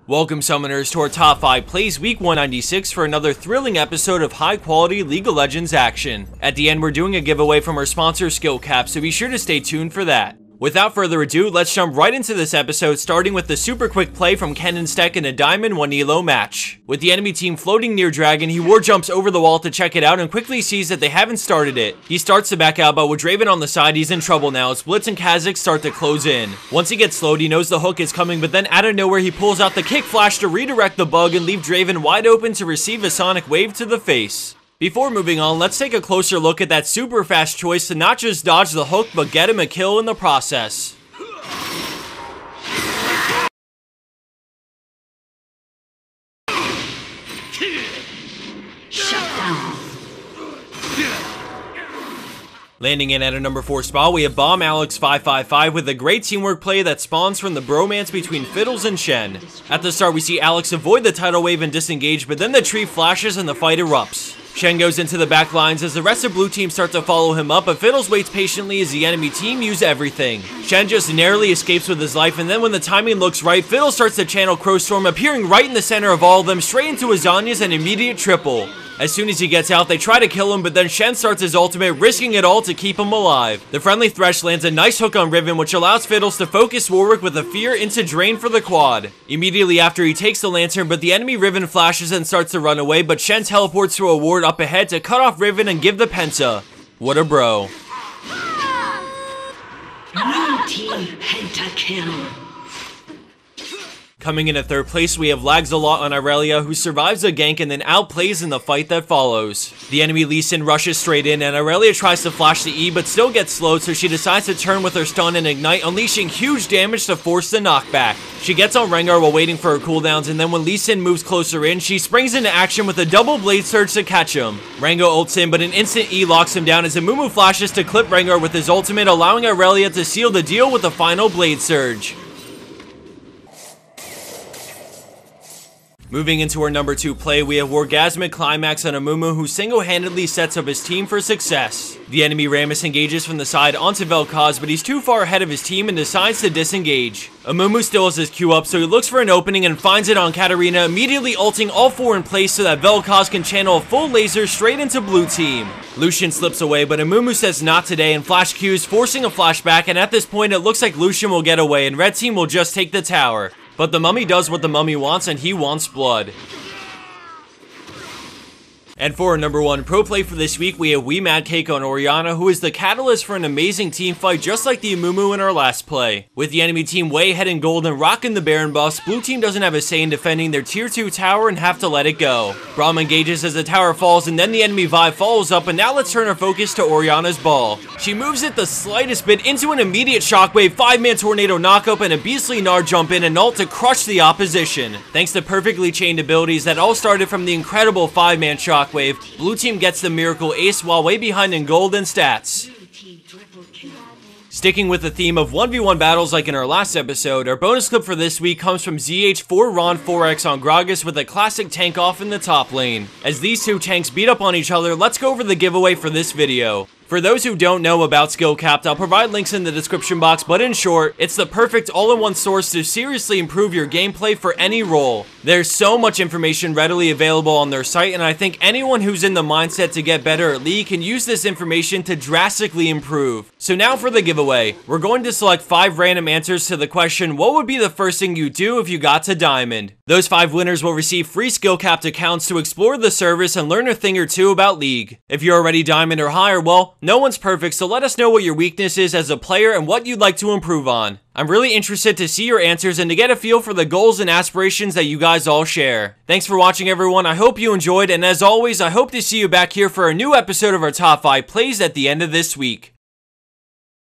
Welcome Summoners to our top 5 plays week 196 for another thrilling episode of high quality League of Legends action. At the end we're doing a giveaway from our sponsor Skill Cap, so be sure to stay tuned for that. Without further ado, let's jump right into this episode, starting with the super quick play from Ken and Steck in a Diamond 1 Elo match. With the enemy team floating near Dragon, he war jumps over the wall to check it out and quickly sees that they haven't started it. He starts to back out, but with Draven on the side, he's in trouble now as Blitz and Kha'Zix start to close in. Once he gets slowed, he knows the hook is coming, but then out of nowhere, he pulls out the kick flash to redirect the bug and leave Draven wide open to receive a sonic wave to the face. Before moving on, let's take a closer look at that super fast choice to not just dodge the hook, but get him a kill in the process. Landing in at a number 4 spot, we have Bomb Alex 555 with a great teamwork play that spawns from the bromance between Fiddles and Shen. At the start, we see Alex avoid the tidal wave and disengage, but then the tree flashes and the fight erupts. Shen goes into the back lines as the rest of blue team start to follow him up, but Fiddles waits patiently as the enemy team use everything. Shen just narrowly escapes with his life, and then when the timing looks right, Fiddles starts to channel Crowstorm, appearing right in the center of all of them, straight into his Zanya's and immediate triple. As soon as he gets out, they try to kill him, but then Shen starts his ultimate, risking it all to keep him alive. The friendly Thresh lands a nice hook on Riven, which allows Fiddles to focus Warwick with a fear into Drain for the quad. Immediately after, he takes the Lantern, but the enemy Riven flashes and starts to run away, but Shen teleports to a ward up ahead to cut off Riven and give the Penta. What a bro. Blue team pentakill. Coming in at 3rd place, we have Lagzalot on Irelia, who survives a gank and then outplays in the fight that follows. The enemy Lee Sin rushes straight in, and Irelia tries to flash the E, but still gets slowed, so she decides to turn with her stun and ignite, unleashing huge damage to force the knockback. She gets on Rengar while waiting for her cooldowns, and then when Lee Sin moves closer in, she springs into action with a double blade surge to catch him. Rengar ults in, but an instant E locks him down as Amumu flashes to clip Rengar with his ultimate, allowing Irelia to seal the deal with a final blade surge. Moving into our number 2 play, we have Orgasmic Climax on Amumu, who single-handedly sets up his team for success. The enemy Rammus engages from the side onto Vel'Koz, but he's too far ahead of his team and decides to disengage. Amumu still has his Q up, so he looks for an opening and finds it on Katarina, immediately ulting all 4 in place so that Vel'Koz can channel a full laser straight into blue team. Lucian slips away, but Amumu says not today and flash Qs, forcing a flashback, and at this point it looks like Lucian will get away and red team will just take the tower. But the mummy does what the mummy wants, and he wants blood. And for our number 1 pro play for this week, we have WeMadCake on Orianna, who is the catalyst for an amazing team fight just like the Amumu in our last play. With the enemy team way ahead in gold and rocking the Baron buffs, blue team doesn't have a say in defending their tier 2 tower and have to let it go. Braum engages as the tower falls, and then the enemy Vi follows up, and now let's turn our focus to Orianna's ball. She moves it the slightest bit into an immediate shockwave, 5-man tornado knockup, and a beastly Gnar jump in and ult to crush the opposition. Thanks to perfectly chained abilities that all started from the incredible 5-man shockwave, blue team gets the miracle ace while way behind in gold and stats. Sticking with the theme of 1v1 battles like in our last episode, our bonus clip for this week comes from ZH4 Ron 4X on Gragas with a classic tank off in the top lane. As these two tanks beat up on each other, let's go over the giveaway for this video. For those who don't know about Skill Capped, I'll provide links in the description box, but in short, it's the perfect all-in-one source to seriously improve your gameplay for any role. There's so much information readily available on their site, and I think anyone who's in the mindset to get better at League can use this information to drastically improve. So now for the giveaway. We're going to select 5 random answers to the question, what would be the first thing you'd do if you got to Diamond? Those 5 winners will receive free Skill Capped accounts to explore the service and learn a thing or two about League. If you're already Diamond or higher, well, no one's perfect, so let us know what your weakness is as a player and what you'd like to improve on. I'm really interested to see your answers and to get a feel for the goals and aspirations that you guys all share. Thanks for watching, everyone. I hope you enjoyed, and as always, I hope to see you back here for a new episode of our top 5 plays at the end of this week.